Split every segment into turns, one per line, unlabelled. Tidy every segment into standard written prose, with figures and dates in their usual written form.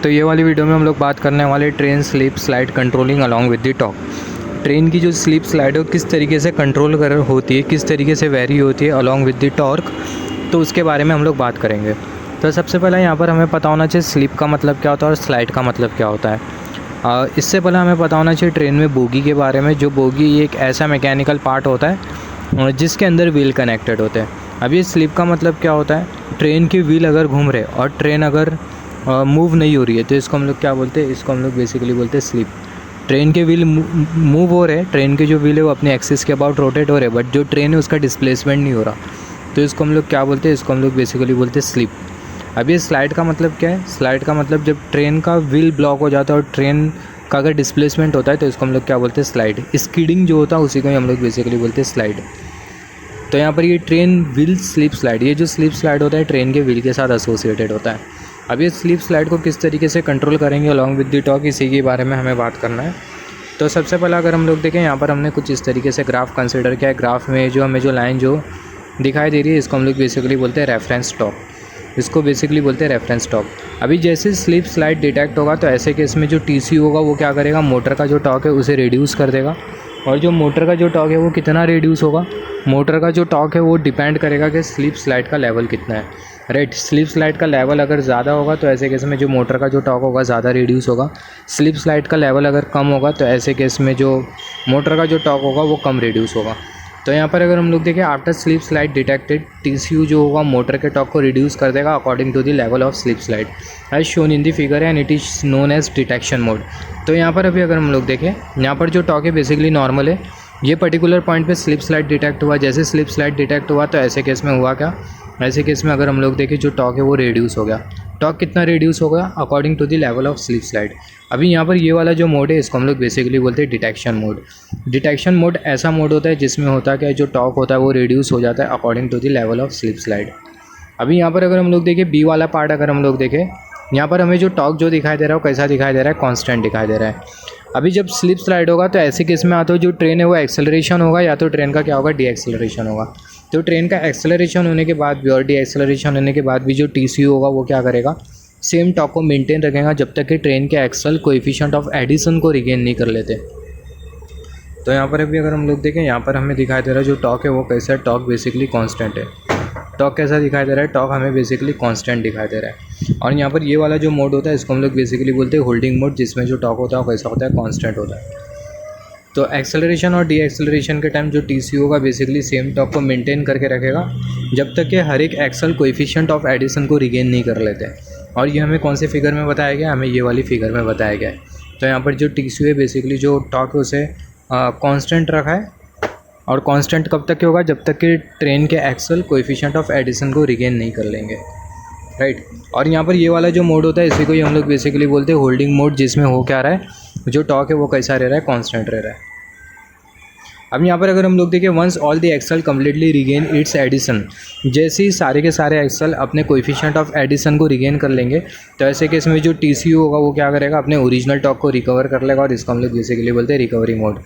तो ये वाली वीडियो में हम लोग बात करने वाले train sleep slide controlling along with the talk. Train की जो स्लीप स्लाइड है वो किस तरीके से कंट्रोल कर होती है, किस तरीके से वेरी होती है अलॉन्ग विद द टॉर्क, तो उसके बारे में हम लोग बात करेंगे। तो सबसे पहले यहाँ पर हमें पता होना चाहिए स्लीप का मतलब क्या होता है और स्लाइड का मतलब क्या होता है। इससे पहले हमें पता होना चाहिए ट्रेन में बोगी के बारे में। जो बोगी एक ऐसा मैकेनिकल पार्ट होता है जिसके अंदर व्हील कनेक्टेड होते हैं। अब ये स्लीप का मतलब क्या होता है, ट्रेन की व्हील अगर घूम रहे और ट्रेन अगर मूव नहीं हो रही है तो इसको हम लोग क्या बोलते हैं, इसको हम लोग बेसिकली बोलते हैं स्लीप। ट्रेन के व्हील मूव हो रहे हैं, ट्रेन के जो व्हील है वो अपने एक्सिस के अबाउट रोटेट हो रहे हैं, बट जो ट्रेन है उसका डिस्प्लेसमेंट नहीं हो रहा, तो इसको हम लोग क्या बोलते हैं, इसको हम लोग बेसिकली बोलते हैं स्लीप। अब ये स्लाइड का मतलब क्या है, स्लाइड का मतलब जब ट्रेन का व्हील ब्लॉक हो जाता है और ट्रेन का अगर डिस्प्लेसमेंट होता है तो इसको हम लोग क्या बोलते हैं, स्लाइड। स्कीडिंग जो होता है उसी को ही हम लोग बेसिकली बोलते हैं स्लाइड। तो यहाँ पर ये ट्रेन व्हील स्लीप स्लाइड, ये जो स्लीप स्लाइड होता है ट्रेन के व्हील के साथ एसोसिएटेड होता है। अब ये स्लीप स्लाइड को किस तरीके से कंट्रोल करेंगे अलॉन्ग विद द टॉक, इसी के बारे में हमें बात करना है। तो सबसे पहले अगर हम लोग देखें, यहाँ पर हमने कुछ इस तरीके से ग्राफ कंसिडर किया है। ग्राफ में जो हमें जो लाइन जो दिखाई दे रही है इसको हम लोग बेसिकली बोलते हैं रेफरेंस टॉक, इसको बेसिकली बोलते हैं रेफरेंस टॉक। अभी जैसे स्लीप स्लाइड डिटेक्ट होगा तो ऐसे केस में जो टीसी होगा वो क्या करेगा, मोटर का जो टॉक है उसे रिड्यूस कर देगा। और जो मोटर का जो टॉक है वो कितना रिड्यूस होगा, मोटर का जो टॉक है वो डिपेंड करेगा कि स्लीप स्लाइड का लेवल कितना है, राइट। स्लीप स्लाइड का लेवल अगर ज़्यादा होगा तो ऐसे केस में जो मोटर का जो टॉक होगा ज़्यादा रिड्यूस होगा। स्लीप स्लाइड का लेवल अगर कम होगा तो ऐसे केस में जो मोटर का जो टॉक होगा वो कम रिड्यूस होगा। तो यहाँ पर अगर हम लोग देखें, after slip slide detected, TCU जो होगा मोटर के टॉक को रिड्यूस कर देगा according to the level of slip slide as shown in the figure and it is known as detection mode. तो यहाँ पर अभी अगर हम लोग देखें, यहाँ पर जो टॉक है बेसिकली नॉर्मल है, ये particular point pay slip slide detect हुआ। जैसे स्लिप स्लाइड डिटेक्ट हुआ तो ऐसे केस में हुआ क्या, ऐसे केस में अगर हम लोग देखें जो टॉक है वो रिड्यूस हो गया। टॉक कितना रिड्यूस हो गया, according to the level of slip slide. अभी यहाँ पर ये वाला जो मोड है इसको हम लोग बेसिकली बोलते हैं डिटेक्शन मोड। डिटेक्शन मोड ऐसा मोड होता है जिसमें होता है जो टॉक होता है वो रिड्यूस हो जाता है according to the level of slip slide. अभी यहाँ पर अगर हम लोग देखें बी वाला पार्ट, अगर हम लोग देखें यहाँ पर हमें जो टॉक जो दिखाई दे रहा है वो कैसा दिखाई दे रहा है, कॉन्स्टेंट दिखाई दे रहा है। अभी जब स्लिप स्लाइड होगा तो ऐसे केस में आता जो ट्रेन है वो एक्सेलरेशन होगा या तो ट्रेन का क्या होगा, डी एक्सेलरेशन होगा। तो ट्रेन का एक्सेलरेशन होने के बाद भी और डी एक्सेलरेशन होने के बाद भी जो टीसीयू होगा वो क्या करेगा, सेम टॉक को मेंटेन रखेगा जब तक कि ट्रेन के एक्सल कोएफिशिएंट ऑफ एडिशन को रिगेन नहीं कर लेते। तो यहाँ पर अभी अगर हम लोग देखें, यहाँ पर हमें दिखाई दे रहा है जो टॉक है वो कैसा है, टॉक बेसिकली कांस्टेंट है। टॉक कैसा दिखाई दे रहा है, टॉक हमें बेसिकली कांस्टेंट दिखाई दे रहा है। और यहाँ पर ये वाला जो मोड होता है इसको हम लोग बेसिकली बोलते हैं होल्डिंग मोड, जिसमें जो टॉक होता है वो कैसा होता है, कांस्टेंट होता है। तो एक्सेलरेशन और डी एक्सेलरेशन के टाइम जो टीसी होगा बेसिकली सेम टॉक को मेंटेन करके रखेगा जब तक कि हर एक एक्सल कोएफिशिएंट ऑफ एडिशन को रिगेन नहीं कर लेते। और ये हमें कौन से फिगर में बताया गया, हमें ये वाली फिगर में बताया गया है। तो यहाँ पर जो टीसी है बेसिकली जो टॉक है उसे कांस्टेंट रखा है, और कांस्टेंट कब तक होगा, जब तक कि ट्रेन के एक्सल कोएफिशिएंट ऑफ एडिशन को रिगेन नहीं कर लेंगे, राइट। और यहाँ पर ये वाला जो मोड होता है इसी को ही हम लोग बेसिकली बोलते हैं होल्डिंग मोड, जिसमें हो क्या रहा है, जो टॉक है वो कैसा रह रहा है, कांस्टेंट रह रहा है। अब यहाँ पर अगर हम लोग देखें, once all the axle completely regain its adhesion, जैसे ही सारे के सारे एक्सल अपने कोएफिशिएंट ऑफ एडिशन को रिगेन कर लेंगे तो ऐसे केस में जो टीसीयू होगा वो क्या करेगा, अपने ओरिजिनल टॉक को रिकवर कर लेगा, और इसको हम लोग बेसिकली बोलते हैं रिकवरी मोड।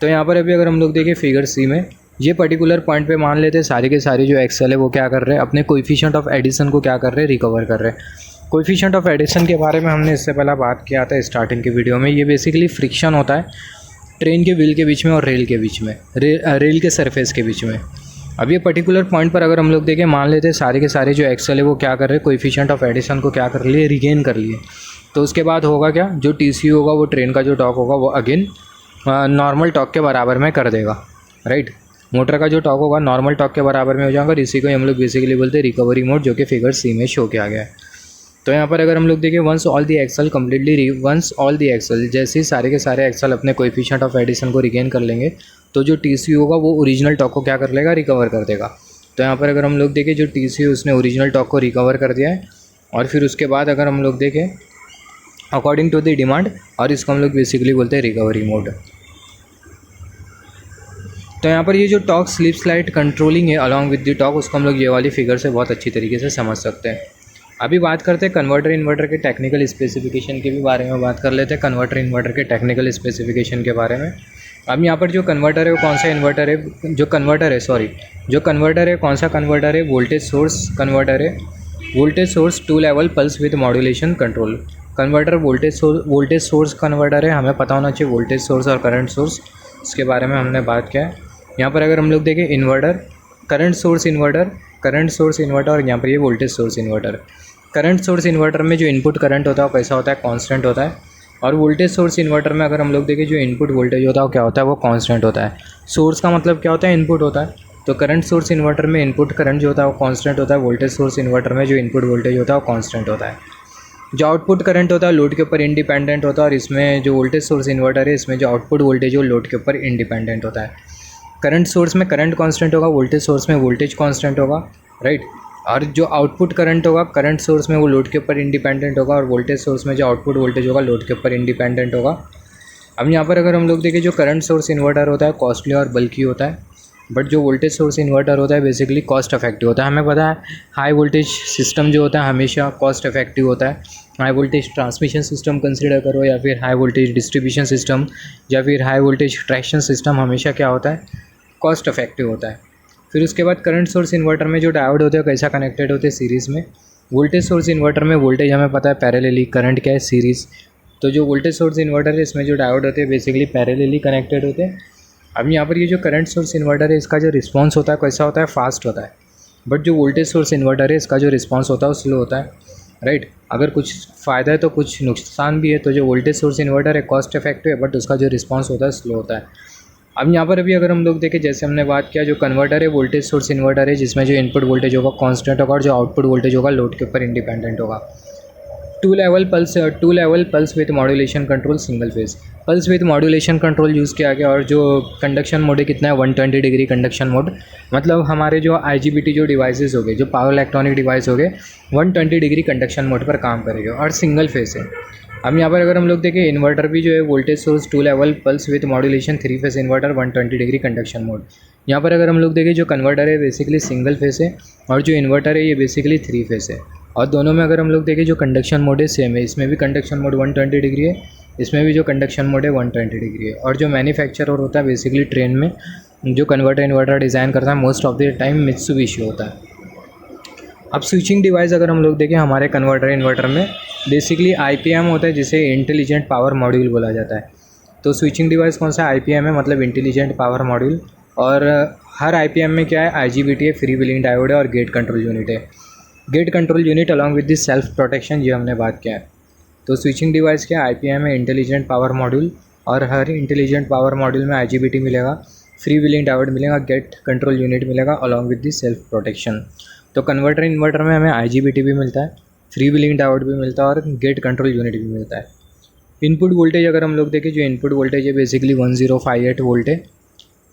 तो यहाँ पर अभी अगर हम लोग देखें फिगर सी में, ये पर्टिकुलर पॉइंट पे मान लेते हैं सारे के सारे जो एक्सल है वो क्या कर रहे हैं, अपने कोएफिशिएंट ऑफ एडिशन को क्या कर रहे हैं, रिकवर कर रहे हैं। कोएफिशिएंट ऑफ एडिशन के बारे में हमने इससे पहले बात किया था स्टार्टिंग के वीडियो में। ये बेसिकली फ्रिक्शन होता है ट्रेन के व्हील के बीच में और रेल के बीच में, रेल के सरफेस के बीच में। अब ये पर्टिकुलर पॉइंट पर अगर हम लोग देखें, मान लेते हैं सारे के सारे जो एक्सल है वो क्या कर रहे हैं, कोएफिशिएंट ऑफ एडिशन को क्या कर लिए, रिगेन कर लिए। तो उसके बाद होगा क्या, जो टीसीयू होगा वो ट्रेन का जो टॉक होगा वो अगेन नॉर्मल टॉक के बराबर में कर देगा, राइट। मोटर का जो टॉक होगा नॉर्मल टॉक के बराबर में हो जाएगा, और इसी को हम लोग बेसिकली बोलते हैं रिकवरी मोड, जो कि फिगर सी में शो किया गया है। तो यहाँ पर अगर हम लोग देखें, once all the axle completely once all the axle, जैसे ही सारे के सारे एक्सल अपने कोएफिशिएंट ऑफ एडिशन को रिगेन कर लेंगे तो जो टीसीयू होगा वो ओरिजिनल टॉक को क्या कर लेगा, रिकवर कर देगा। तो यहाँ पर अगर हम लोग देखें, जो टीसीयू उसने ओरिजिनल टॉक को रिकवर कर दिया है, और फिर उसके बाद अगर हम लोग देखें अकॉर्डिंग टू द डिमांड, और इसको हम लोग बेसिकली बोलते हैं रिकवरी मोड। तो यहाँ पर ये जो टॉक स्लीप स्लाइड कंट्रोलिंग है अलॉन्ग विद द टॉक, उसको हम लोग ये वाली फिगर से बहुत अच्छी तरीके से समझ सकते हैं। अभी बात करते हैं कन्वर्टर इन्वर्टर के टेक्निकल स्पेसिफिकेशन के भी बारे में बात कर लेते हैं, कन्वर्टर इन्वर्टर के टेक्निकल स्पेसिफिकेशन के बारे में। अब यहाँ पर जो कन्वर्टर है वो कौन सा इन्वर्टर है, जो कन्वर्टर है कौन सा कन्वर्टर है, वोल्टेज सोर्स कन्वर्टर है, voltage source 2 level pulse with modulation control. Converter voltage source converter है, हमें पता होना चाहिए वोल्टेज सोर्स और करंट सोर्स, इसके बारे में हमने बात किया है। यहाँ पर अगर हम लोग देखें इन्वर्टर, करंट सोर्स इन्वर्टर और यहाँ पर ये voltage source inverter. Current source inverter में जो इनपुट करंट होता है वो कैसा होता है, कांस्टेंट होता है। और वोल्टेज सोर्स इन्वर्टर में अगर हम लोग देखें जो इनपुट वोल्टेज होता है वो क्या होता है, वो कांस्टेंट होता है। सोर्स का मतलब क्या होता है, इनपुट होता है। तो करंट सोर्स इन्वर्टर में इनपुट करंट जो होता है वो कांस्टेंट होता है, वोल्टेज सोर्स इन्वर्टर में जो इनपुट वोल्टेज होता है वो कांस्टेंट होता है। जो आउटपुट करंट होता है लोड के ऊपर इंडिपेंडेंट होता है, और इसमें जो वोल्टेज सोर्स इन्वर्टर है इसमें जो आउटपुट वोल्टेज है वो लोड के ऊपर इंडिपेंडेंट होता है। करंट सोर्स में करंट कांस्टेंट होगा, वोल्टेज सोर्स में वोल्टेज कांस्टेंट होगा, राइट। और जो आउटपुट करंट होगा करंट सोर्स में वो लोड के ऊपर इंडिपेंडेंट होगा, और वोल्टेज सोर्स में जो आउटपुट वोल्टेज होगा लोड के ऊपर इंडिपेंडेंट होगा। अब यहाँ पर अगर हम लोग देखें जो करंट सोर्स इन्वर्टर होता है कॉस्टली और बल्कि होता है, बट जो वोल्टेज सोर्स इन्वर्टर होता है बेसिकली कॉस्ट इफेक्टिव होता है। हमें पता है हाई वोल्टेज सिस्टम जो होता है हमेशा कॉस्ट इफेक्टिव होता है। High voltage transmission system consider करो, या फिर हाई वोल्टेज डिस्ट्रीब्यूशन सिस्टम, या फिर हाई वोल्टेज ट्रैक्शन सिस्टम, हमेशा क्या होता है, कॉस्ट इफेक्टिव होता है। फिर उसके बाद करंट सोर्स इन्वर्टर में जो डायोड होते हैं कैसा कनेक्टेड होते हैं, सीरीज़ में। वोल्टेज सोर्स इन्वर्टर में वोल्टेज हमें पता है पैरेलली, करंट क्या है, सीरीज़। तो जो वोल्टेज सोर्स इन्वर्टर है इसमें जो डायोड होते हैं बेसिकली पैरेलली कनेक्टेड होते हैं। अब यहाँ पर ये जो करंट सोर्स इन्वर्टर है इसका जो रिस्पॉन्स होता है कैसा होता है, फास्ट होता है। बट जो वोल्टेज सोर्स इन्वर्टर है इसका जो रिस्पॉन्स होता है वो स्लो होता है, राइट। अगर कुछ फ़ायदा है तो कुछ नुकसान भी है। तो जो वोल्टेज सोर्स इन्वर्टर है कॉस्ट इफेक्टिव है, बट उसका जो रिस्पॉन्स होता है स्लो होता है। अब यहाँ पर अभी अगर हम लोग देखें, जैसे हमने बात किया जो कन्वर्टर है वोल्टेज सोर्स इन्वर्टर है जिसमें जो इनपुट वोल्टेज होगा कांस्टेंट होगा, और जो आउटपुट वोल्टेज होगा लोड के ऊपर इंडिपेंडेंट होगा। Two level pulse width modulation control single phase. Pulse width modulation control use किया गया, और जो कंडक्शन मोड है कितना है, 120 डिग्री कंडक्शन मोड। मतलब हमारे जो IGBT जो डिवाइसेस हो गए, जो पावर इलेक्ट्रॉनिक डिवाइस हो गए, 120 डिग्री कंडक्शन मोड पर काम करेंगे और सिंगल फेज है। अब यहाँ पर अगर हम लोग देखें इन्वर्टर भी जो है voltage source 2 level pulse width modulation 3 phase inverter 120 degree conduction mode. यहाँ पर अगर हम लोग देखें जो कन्वर्टर है बेसिकली सिंगल फेज है, और जो इन्वर्टर है ये बेसिकली 3 फेज है। और दोनों में अगर हम लोग देखें जो कंडक्शन मोड है सेम है, इसमें भी कंडक्शन मोड 120 डिग्री है, इसमें भी जो कंडक्शन मोड है 120 डिग्री है। और जो मैन्युफैक्चरर होता है बेसिकली ट्रेन में जो कन्वर्टर इन्वर्टर डिज़ाइन करता है most of the time Mitsubishi होता है। अब स्विचिंग डिवाइस अगर हम लोग देखें हमारे कन्वर्टर इन्वर्टर में बेसिकली IPM होता है जिसे इंटेलिजेंट पावर मॉड्यूल बोला जाता है। तो स्विचिंग डिवाइस कौन सा IPM है, मतलब इंटेलिजेंट पावर मॉड्यूल। और हर IPM में क्या है, IGBT है, फ्री व्हीलिंग डायोड है और गेट कंट्रोल यूनिट है। Gate control unit along with this self protection, ये हमने बात किया है। तो स्विचिंग डिवाइस क्या IPM है, इंटेलिजेंट पावर मॉड्यूल, और हर इंटेलिजेंट पावर मॉड्यूल में IGBT मिलेगा, फ्री व्हीलिंग डायोड मिलेगा, गेट कंट्रोल यूनिट मिलेगा along with this self protection. तो कन्वर्टर इन्वर्टर में हमें IGBT भी मिलता है, फ्री व्हीलिंग डायोड भी मिलता है और गेट कंट्रोल यूनिट भी मिलता है। इनपुट वोल्टेज अगर हम लोग देखें जो इनपुट वोल्टेज है बेसिकली 1058 वोल्ट है।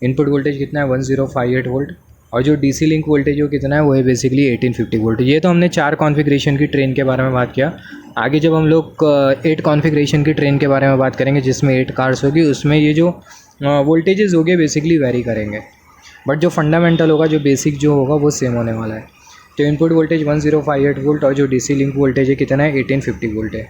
इनपुट वोल्टेज कितना है, 1058 वोल्ट। और जो DC लिंक वोल्टेज वो कितना है, वो है बेसिकली 1850 वोल्ट। ये तो हमने 4 कॉन्फ़िगरेशन की ट्रेन के बारे में बात किया। आगे जब हम लोग 8 कॉन्फ़िगरेशन की ट्रेन के बारे में बात करेंगे जिसमें 8 कार्स होगी, उसमें ये जो वोल्टेजेस होंगे बेसिकली वेरी करेंगे, बट जो फंडामेंटल होगा, जो बेसिक जो होगा वो सेम होने वाला है। तो इनपुट वोल्टेज 1058 वोल्ट, और जो DC लिंक वोल्टेज है कितना है, 1850 वोल्ट है।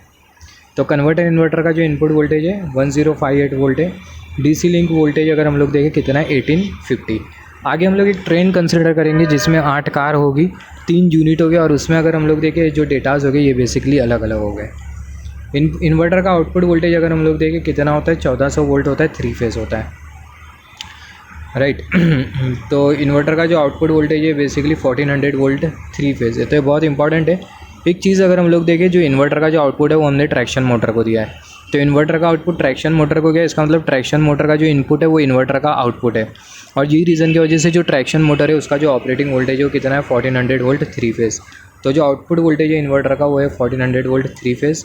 तो कन्वर्टर इन्वर्टर का जो इनपुट वोल्टेज है 1058 वोल्ट है। DC लिंक वोल्टेज अगर हम लोग देखें कितना है, 1850। आगे हम लोग एक ट्रेन कंसिडर करेंगे जिसमें 8 कार होगी, 3 यूनिट हो गए, और उसमें अगर हम लोग देखें जो डेटाज हो गए ये बेसिकली अलग अलग हो गए। इन्वर्टर का आउटपुट वोल्टेज अगर हम लोग देखें कितना होता है, 1400 वोल्ट होता है, 3 फेज होता है, राइट। तो इन्वर्टर का जो आउटपुट वोल्टेज है बेसिकली 1400 वोल्ट 3 फेज है। तो ये बहुत इंपॉर्टेंट है। एक चीज़ अगर हम लोग देखें जो इन्वर्टर का जो आउटपुट है वो हमने ट्रैक्शन मोटर को दिया है। तो इन्वर्टर का आउटपुट ट्रैक्शन मोटर को गया, इसका मतलब ट्रैक्शन मोटर का जो इनपुट है वो इन्वर्टर का आउटपुट है। और यही रीज़न की वजह से जो ट्रैक्शन मोटर है उसका जो ऑपरेटिंग वोल्टेज है वो कितना है, 1400 वोल्ट 3 फेज। तो जो आउटपुट वोल्टेज है इन्वर्टर का वो है 1400 वोल्ट 3 फेज।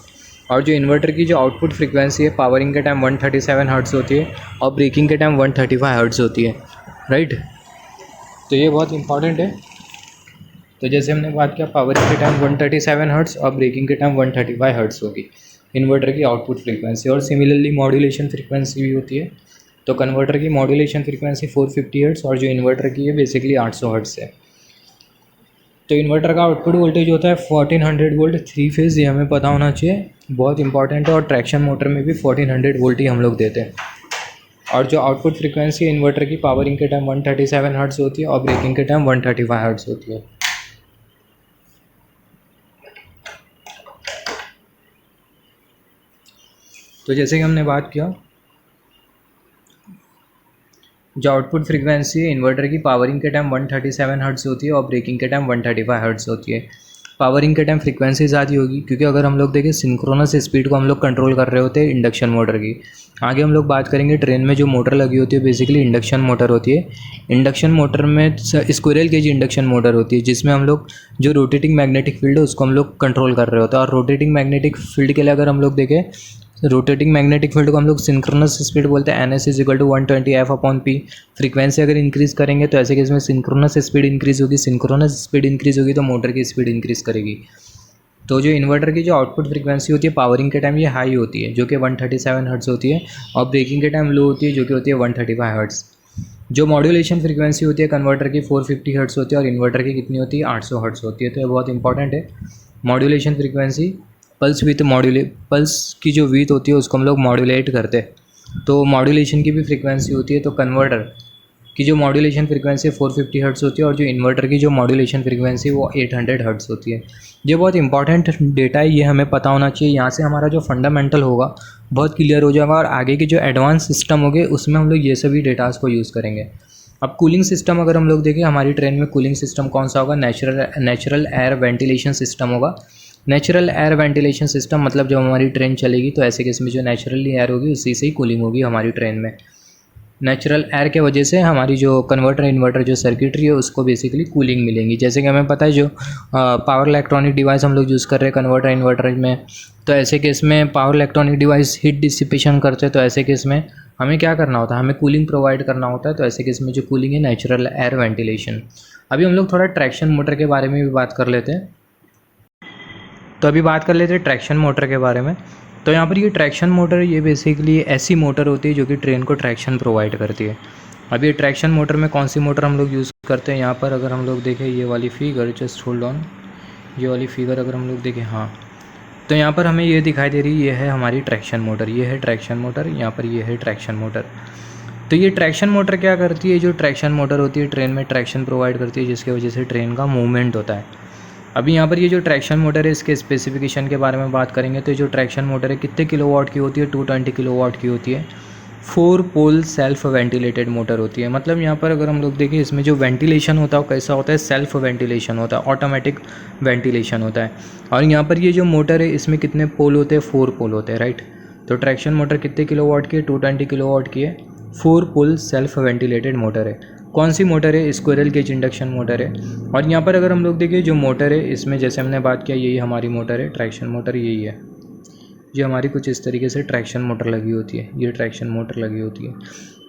और जो इन्वर्टर की जो आउटपुट फ्रीक्वेंसी है पावरिंग के टाइम 137 हर्ट्ज़ होती है, और ब्रेकिंग के टाइम 135 हर्ट्ज़ होती है, राइट। तो ये बहुत इंपॉर्टेंट है। तो जैसे हमने बात किया पावरिंग के टाइम 137 हर्ट्ज़ और ब्रेकिंग के टाइम 135 हर्ट्ज़ होगी इन्वर्टर की आउटपुट फ्रीक्वेंसी। और सिमिलरली मॉड्यूलेशन फ्रीक्वेंसी भी होती है। तो कन्वर्टर की मॉड्यूलेशन फ्रीक्वेंसी 450 हर्ट्ज़ और जो इन्वर्टर की है बेसिकली 800 हर्ट्ज़ है। तो इन्वर्टर का आउटपुट वोल्टेज होता है 1400 वोल्ट 3 फेज़, ये हमें पता होना चाहिए, बहुत इंपॉर्टेंट है। और ट्रैक्शन मोटर में भी 1400 वोल्ट ही हम लोग देते हैं। और जो आउटपुट फ्रीक्वेंसी इन्वर्टर की पावरिंग के टाइम 137 हर्ट्ज़ होती है और ब्रेकिंग के टाइम 135 हर्ट्ज़ होती है। तो जैसे कि हमने बात किया, जो आउटपुट फ्रीक्वेंसी है इन्वर्टर की पावरिंग के टाइम 137 हर्ट्ज़ होती है और ब्रेकिंग के टाइम 135 हर्ट्ज़ होती है। पावरिंग के टाइम फ्रीक्वेंसी ज़्यादा होगी क्योंकि अगर हम लोग देखें सिंक्रोनस स्पीड को हम लोग कंट्रोल कर रहे होते हैं इंडक्शन मोटर की। आगे हम लोग बात करेंगे ट्रेन में जो मोटर लगी होती है बेसिकली इंडक्शन मोटर होती है। इंडक्शन मोटर में स्क्विरल केज इंडक्शन मोटर होती है जिसमें हम लोग जो रोटेटिंग मैग्नेटिक फील्ड है उसको हम लोग कंट्रोल कर रहे होते हैं। और रोटेटिंग मैग्नेटिक फील्ड के लिए अगर हम लोग देखें, रोटेटिंग मैग्नेटिक फील्ड को हम लोग सिंक्रोनस स्पीड बोलते हैं। NS = 120 F/P। फ्रीक्वेंसी अगर इंक्रीज करेंगे तो ऐसे केस में सिंक्रोनस स्पीड इंक्रीज होगी, सिंक्रोनस स्पीड इंक्रीज होगी तो मोटर की स्पीड इंक्रीज करेगी। तो जो इन्वर्टर की जो आउटपुट फ्रीक्वेंसी होती है पावरिंग के टाइम ये हाई होती है जो कि 137 हर्ट्ज़ होती है और ब्रेकिंग के टाइम लो होती है जो कि होती है 135 हर्ट्ज़। जो मॉड्यूलेशन फ्रीक्वेंसी होती है कन्वर्टर की 450 हर्ट्ज़ होती है और इन्वर्टर की कितनी होती है 800 हर्ट्ज़ होती है। तो ये बहुत इंपॉर्टेंट है। मॉड्यूलेशन फ्रीक्वेंसी पल्स की जो वीथ होती है उसको हम लोग मॉड्यूलेट करते हैं। तो मॉड्यूलेशन की भी फ्रीक्वेंसी होती है। तो कन्वर्टर की जो मॉड्यूलेशन फ्रीक्वेंसी 450 हर्ट्ज़ होती है और जो इन्वर्टर की जो मॉड्यूलेशन फ्रीक्वेंसी वो 800 हर्ट्ज़ होती है। ये बहुत इंपॉर्टेंट डेटा है, ये हमें पता होना चाहिए। यहाँ से हमारा जो फंडामेंटल होगा बहुत क्लियर हो जाएगा और आगे के जो एडवांस सिस्टम होंगे उसमें हम लोग ये सभी डेटास को यूज़ करेंगे। अब कूलिंग सिस्टम अगर हम लोग देखें हमारी ट्रेन में कूलिंग सिस्टम कौन सा होगा, नेचुरल एयर वेंटिलेशन सिस्टम होगा। नेचुरल एयर वेंटिलेशन सिस्टम मतलब जब हमारी ट्रेन चलेगी तो ऐसे केस में जो नेचुरली एयर होगी उसी से ही कूलिंग होगी हमारी ट्रेन में। नेचुरल एयर के वजह से हमारी जो कन्वर्टर इन्वर्टर जो सर्किटरी है उसको बेसिकली कूलिंग मिलेंगी। जैसे कि हमें पता है जो पावर इलेक्ट्रॉनिक डिवाइस हम लोग यूज़ कर रहे हैं कन्वर्टर इन्वर्टर में, तो ऐसे केस में power electronic device heat dissipation करते हैं। तो ऐसे केस में हमें क्या करना होता है, हमें कूलिंग प्रोवाइड करना होता है। तो ऐसे केस में जो कूलिंग है नेचुरल एयर वेंटिलेशन। अभी हम लोग थोड़ा ट्रैक्शन मोटर के बारे में भी बात कर लेते हैं। तो अभी बात कर लेते हैं ट्रैक्शन मोटर के बारे में। तो यहाँ पर ये ट्रैक्शन मोटर ये बेसिकली ऐसी मोटर होती है जो कि ट्रेन को ट्रैक्शन प्रोवाइड करती है। अभी ट्रैक्शन मोटर में कौन सी मोटर हम लोग यूज़ करते हैं, यहाँ पर अगर हम लोग देखें ये वाली फिगर, जस्ट होल्ड ऑन, ये वाली फिगर अगर हम लोग देखें, हाँ, तो यहाँ पर हमें ये दिखाई दे रही है, ये है हमारी ट्रैक्शन मोटर, ये है ट्रैक्शन मोटर, यहाँ पर ये है ट्रैक्शन मोटर। तो ये ट्रैक्शन मोटर क्या करती है, जो ट्रैक्शन मोटर होती है ट्रेन में ट्रैक्शन प्रोवाइड करती है जिसकी वजह से ट्रेन का मूवमेंट होता है। अभी यहाँ पर ये जो ट्रैक्शन मोटर है इसके स्पेसिफिकेशन के बारे में बात करेंगे। तो जो ट्रैक्शन मोटर है कितने किलोवाट की होती है, 220 किलोवाट की होती है। 4 पोल सेल्फ वेंटिलेटेड मोटर होती है। मतलब यहाँ पर अगर हम लोग देखें इसमें जो वेंटिलेशन होता है वो कैसा होता है, सेल्फ वेंटिलेशन होता है, ऑटोमेटिक वेंटिलेशन होता है। और यहाँ पर ये जो मोटर है इसमें कितने पोल होते हैं, 4 पोल होते हैं, राइट। तो ट्रैक्शन मोटर कितने किलोवाट की है, 220 किलोवाट की है, 4 पोल सेल्फ वेंटिलेटेड मोटर है। कौन सी मोटर है, स्क्विरल केज इंडक्शन मोटर है। और यहाँ पर अगर हम लोग देखें जो मोटर है इसमें जैसे हमने बात किया यही हमारी मोटर है, ट्रैक्शन मोटर यही है। जो हमारी कुछ इस तरीके से ट्रैक्शन मोटर लगी होती है, ये ट्रैक्शन मोटर लगी होती है।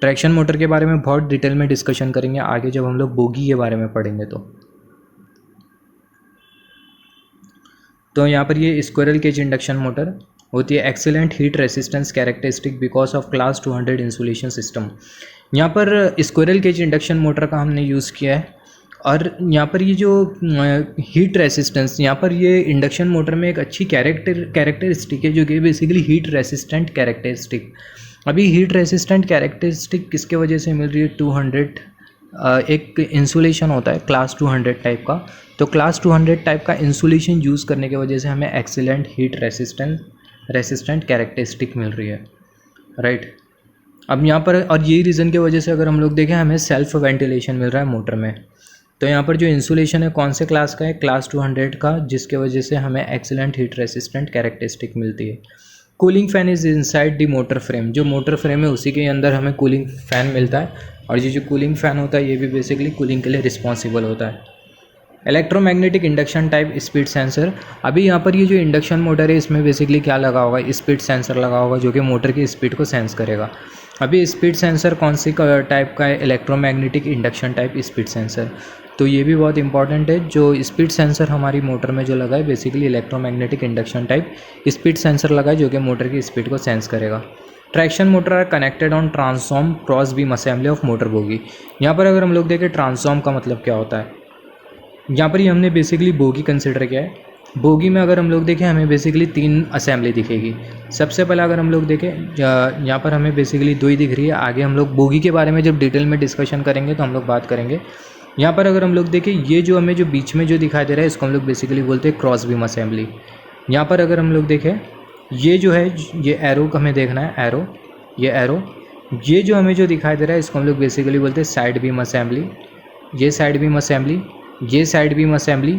ट्रैक्शन मोटर के बारे में बहुत डिटेल में डिस्कशन करेंगे आगे जब हम लोग बोगी के बारे में पढ़ेंगे। तो यहाँ पर ये स्क्विरल केज इंडक्शन मोटर होती है। Excellent heat resistance characteristic because of class 200 insulation system. यहाँ पर स्क्विरल केज इंडक्शन मोटर का हमने यूज़ किया है। और यहाँ पर ये जो हीट रेसिस्टेंस, यहाँ पर ये इंडक्शन मोटर में एक अच्छी कैरेक्टरिस्टिक है जो कि बेसिकली हीट रेसिस्टेंट कैरेक्टरिस्टिक। अभी हीट रेसिस्टेंट कैरेक्टरिस्टिक किसके वजह से मिल रही है, 200 एक इंसुलेशन होता है क्लास 200 टाइप का। तो क्लास 200 टाइप का इंसुलेशन यूज़ करने की वजह से हमें एक्सीलेंट हीट रेसिस्टेंट कैरेक्टरिस्टिक मिल रही है, राइट। अब यहाँ पर और यही रीज़न की वजह से अगर हम लोग देखें हमें सेल्फ वेंटिलेशन मिल रहा है मोटर में। तो यहाँ पर जो इंसुलेशन है कौन से क्लास का है, क्लास 200 का, जिसके वजह से हमें एक्सीलेंट हीट रेसिस्टेंट कैरेक्टरिस्टिक मिलती है। Cooling fan is inside the motor frame. जो मोटर फ्रेम है उसी के अंदर हमें कूलिंग फ़ैन मिलता है। और ये जो कूलिंग फ़ैन होता है ये भी बेसिकली कूलिंग के लिए रिस्पॉन्सिबल होता है। Electromagnetic induction type speed sensor. अभी यहाँ पर ये जो इंडक्शन मोटर है इसमें बेसिकली क्या लगा होगा, स्पीड सेंसर लगा होगा जो कि मोटर की स्पीड को सेंस करेगा। अभी स्पीड सेंसर कौन सी टाइप का है, electromagnetic induction type speed sensor. तो ये भी बहुत इंपॉर्टेंट है। जो स्पीड सेंसर हमारी मोटर में जो लगा है basically electromagnetic induction type speed sensor लगा है जो कि मोटर की स्पीड को सेंस करेगा। Traction motor are connected on transform cross beam assembly of motor bogie. यहाँ पर अगर हम लोग देखें ट्रांसफॉर्म का मतलब क्या होता है, यहाँ पर ही हमने बेसिकली बोगी कंसिडर किया है। बोगी में अगर हम लोग देखें हमें बेसिकली 3 असेंबली दिखेगी। सबसे पहले अगर हम लोग देखें यहाँ पर हमें बेसिकली 2 ही दिख रही है। आगे हम लोग बोगी के बारे में जब डिटेल में डिस्कशन करेंगे तो हम लोग बात करेंगे। यहाँ पर अगर हम लोग देखें ये जो हमें जो बीच में जो दिखाई दे रहा है इसको हम लोग बेसिकली बोलते हैं क्रॉस बीम असेंबली। यहाँ पर अगर हम लोग देखें ये जो है, ये एरो को हमें देखना है, एरो, ये एरो, ये जो हमें जो दिखाई दे रहा है इसको हम लोग बेसिकली बोलते हैं साइड बीम असेंबली। ये साइड बीम असेंबली, ये साइड बीम असेंबली,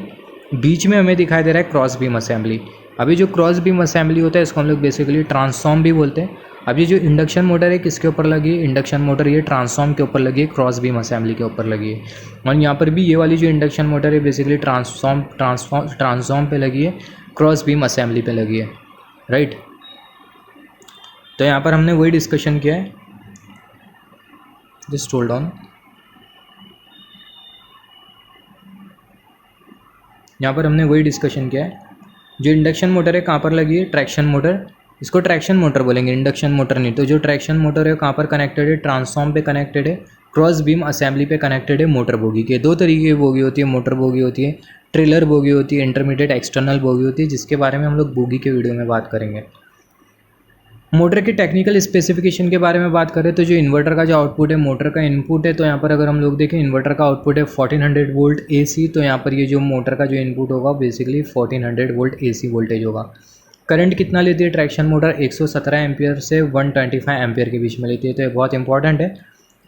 बीच में हमें दिखाई दे रहा है क्रॉस बीम असेंबली। अभी जो क्रॉस बीम असेंबली होता है इसको हम लोग बेसिकली ट्रांसफॉर्म भी बोलते हैं। अब ये जो इंडक्शन मोटर है किसके ऊपर लगी है, इंडक्शन मोटर ये ट्रांसफॉर्म के ऊपर लगी है, क्रॉस बीम असेंबली के ऊपर लगी है। और यहाँ पर भी ये वाली जो इंडक्शन मोटर है बेसिकली ट्रांसफॉर्म पे लगी है, क्रॉस बीम असेंबली पे लगी है, राइट। तो यहाँ पर हमने वही डिस्कशन किया है, जस्ट होल्ड ऑन। यहाँ पर हमने वही डिस्कशन किया है, जो इंडक्शन मोटर है कहाँ पर लगी है, ट्रैक्शन मोटर, इसको ट्रैक्शन मोटर बोलेंगे, इंडक्शन मोटर नहीं। तो जो ट्रैक्शन मोटर है कहाँ पर कनेक्टेड है, ट्रांसफॉर्म पे कनेक्टेड है, क्रॉस बीम असेंबली पे कनेक्टेड है। मोटर बोगी के दो तरीके की बोगी होती है, मोटर बोगी होती है, ट्रेलर बोगी होती है, इंटरमीडिएट एक्सटर्नल बोगी होती है, जिसके बारे में हम लोग बोगी के वीडियो में बात करेंगे। मोटर के टेक्निकल स्पेसिफिकेशन के बारे में बात करें तो जो इन्वर्टर का जो आउटपुट है, मोटर का इनपुट है, तो यहाँ पर अगर हम लोग देखें इन्वर्टर का आउटपुट है 1400 वोल्ट AC, तो यहाँ पर ये जो मोटर का जो इनपुट होगा बेसिकली 1400 वोल्ट AC वोल्टेज होगा। करंट कितना लेती है ट्रैक्शन मोटर, 117 एम्पियर से 125 एम्पियर के बीच में लेती है, तो ये बहुत इंपॉर्टेंट है।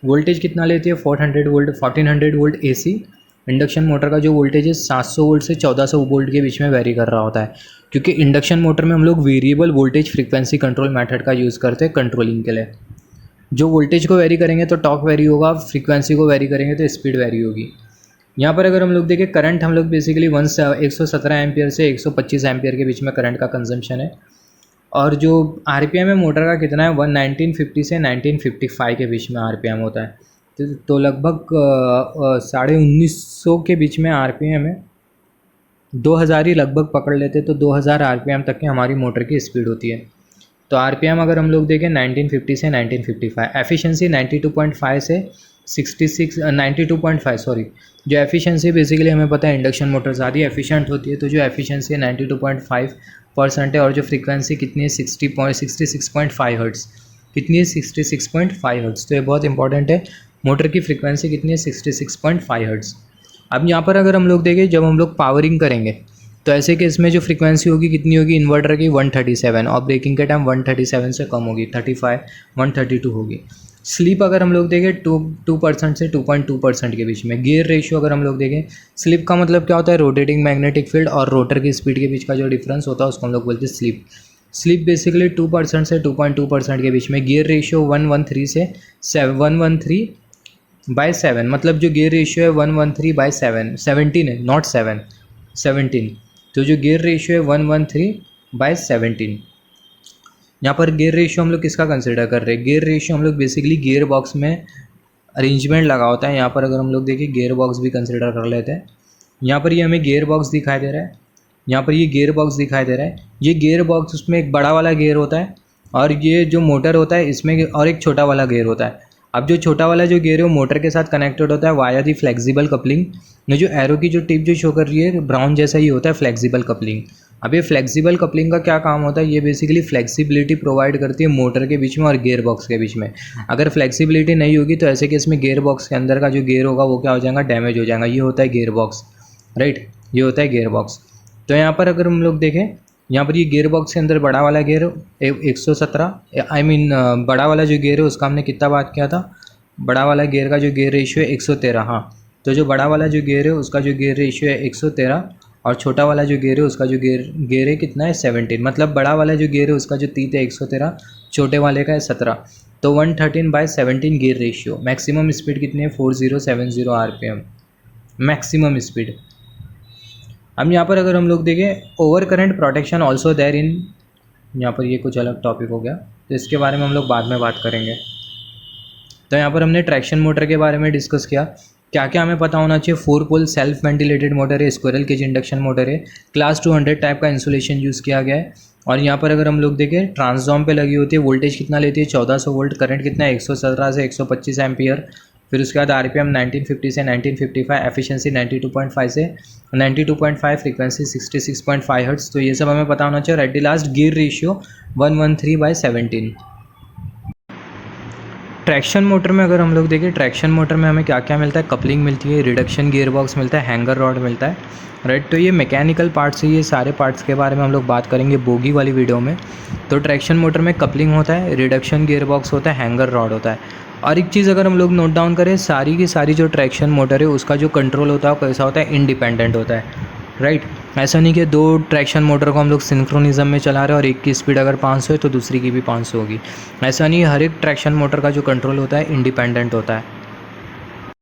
वोल्टेज कितना लेती है, 1400 वोल्ट AC। इंडक्शन मोटर का जो वोल्टेज है 700 वोल्ट से 1400 वोल्ट के बीच में वेरी कर रहा होता है, क्योंकि इंडक्शन मोटर में हम लोग variable voltage frequency control method का यूज़ करते हैं कंट्रोलिंग के लिए। जो वोल्टेज को वेरी करेंगे तो टॉर्क वेरी होगा, फ्रीक्वेंसी को वेरी करेंगे तो स्पीड वेरी होगी। यहाँ पर अगर हम लोग देखें करंट, हम लोग बेसिकली 117 एम्पियर से 125 एम्पियर के बीच में करंट का कंजम्पशन है। और जो RPM है मोटर का कितना है, 1950 से 1955 के बीच में RPM होता है। तो लगभग 1950 के बीच में RPM है, 2000 ही लगभग पकड़ लेते तो 2000 RPM तक की हमारी मोटर की स्पीड होती है। तो RPM अगर हम लोग देखें 1950 से 1955, एफिशिएंसी 92.5 से 92.5 सॉरी, जो एफिशिएंसी बेसिकली हमें पता है इंडक्शन मोटर ज़्यादा एफिशिएंट होती है, तो जो एफिशिएंसी है 92.5% है। और जो फ्रीक्वेंसी कितनी है 66.5 हर्ट्ज़, कितनी है 66.5 हर्ट्ज़, तो ये बहुत इंपॉर्टेंट है। मोटर की फ्रीक्वेंसी कितनी है 66.5 हर्ट्ज़। अब यहाँ पर अगर हम लोग देखें जब हम लोग पावरिंग करेंगे तो ऐसे केस में जो फ्रीक्वेंसी होगी कितनी होगी, इन्वर्टर की 137, और ब्रेकिंग के टाइम 137 से कम होगी, 35 132 होगी। स्लिप अगर हम लोग देखें 2% से 2.2% के बीच में। गियर रेशियो अगर हम लोग देखें, स्लिप का मतलब क्या होता है, रोटेटिंग मैग्नेटिक फील्ड और रोटर की स्पीड के बीच का जो डिफरेंस होता है उसको हम लोग बोलते हैं स्लिप। स्लिप बेसिकली 2% से 2.2% के बीच में। गियर रेशियो 113 से 113/7, मतलब जो गियर रेशियो है 113/7, 17 है, नॉट 7, 17। तो जो गियर रेशियो है 113/17। यहाँ पर गियर रेशियो हम लोग किसका कंसिडर कर रहे हैं, गियर रेशियो हम लोग बेसिकली गियर बॉक्स में अरेंजमेंट लगा होता है। यहाँ पर अगर हम लोग देखें गियर बॉक्स भी कंसिडर कर लेते हैं। यहाँ पर ये हमें गियर बॉक्स दिखाई दे रहा है, यहाँ पर ये गियर बॉक्स दिखाई दे रहा है। ये गियर बॉक्स, उसमें एक बड़ा वाला गियर होता है और ये जो मोटर होता है इसमें और एक छोटा वाला गियर होता है। अब जो छोटा वाला जो गियर है वो मोटर के साथ कनेक्टेड होता है वाया दी फ्लेक्सिबल कपलिंग। में जो एरो की जो टिप जो शो कर रही है ब्राउन जैसा ही होता है फ्लेक्सिबल कपलिंग। अब ये फ्लेक्सिबल कपलिंग का क्या काम होता है, ये बेसिकली फ्लेक्सिबिलिटी प्रोवाइड करती है मोटर के बीच में और गियर बॉक्स के बीच में। अगर फ्लेक्सिबिलिटी नहीं होगी तो ऐसे केस में गियर बॉक्स के अंदर का जो गियर होगा वो क्या हो जाएगा, डैमेज हो जाएगा। ये होता है गियर बॉक्स, राइट, ये होता है गियर बॉक्स। तो यहाँ पर अगर हम लोग देखें, यहाँ पर ये गियर बॉक्स के अंदर बड़ा वाला गियर 117, बड़ा वाला जो गियर है उसका हमने कितना बात किया था, बड़ा वाला गियर का जो गियर रेशियो है 113। हाँ, तो जो बड़ा वाला जो गियर है उसका जो गियर रेशियो है 113 और छोटा वाला जो गियर है उसका जो गियर है कितना है 17। मतलब बड़ा वाला जो गियर है उसका जो तीत है 113, छोटे वाले का है 17। तो 113/17 गियर रेशियो। मैक्सिमम स्पीड कितनी है 4070 RPM मैक्सिमम स्पीड। अब यहाँ पर अगर हम लोग देखें over current protection also there in, यहाँ पर ये कुछ अलग टॉपिक हो गया तो इसके बारे में हम लोग बाद में बात करेंगे। तो यहाँ पर हमने ट्रैक्शन मोटर के बारे में डिस्कस किया, क्या क्या हमें पता होना चाहिए। 4 पोल सेल्फ वेंटिलेटेड मोटर है, स्क्विरल केज इंडक्शन मोटर है, क्लास 200 टाइप का इंसुलेशन यूज़ किया गया है। और यहाँ पर अगर हम लोग देखें ट्रांसफॉर्म पे लगी होती है, वोल्टेज कितना लेती है 1400 वोल्ट, करंट कितना है 117 से 125 एम्पियर। फिर उसके बाद RPM 1950 से 1955, एफिशिएंसी 92.5 से 92.5, फ्रीक्वेंसी 66.5 हर्ट्ज। तो ये सब हमें पता होना चाहिए। और at the last gear ratio 113/17। Traction motor में अगर हम लोग देखें, ट्रैक्शन मोटर में हमें क्या क्या मिलता है, कपलिंग मिलती है, रिडक्शन गियर बॉक्स मिलता है, हैंगर रॉड मिलता है, राइट। तो ये मैकेनिकल पार्ट्स है, ये सारे पार्ट्स के बारे में हम लोग बात करेंगे बोगी वाली वीडियो में। तो ट्रैक्शन मोटर में कपलिंग होता है, रिडक्शन गियर बॉक्स होता है, हैंगर रॉड होता है। और एक चीज़ अगर हम लोग नोट डाउन करें, सारी की सारी जो ट्रैक्शन मोटर है उसका जो कंट्रोल होता है वो कैसा होता है, इंडिपेंडेंट होता है, राइट। ऐसा नहीं कि दो ट्रैक्शन मोटर को हम लोग सिंक्रोनिज्म में चला रहे हैं और एक की स्पीड अगर 500 है तो दूसरी की भी 500 होगी, ऐसा नहीं है। हर एक ट्रैक्शन मोटर का जो कंट्रोल होता है इंडिपेंडेंट होता है।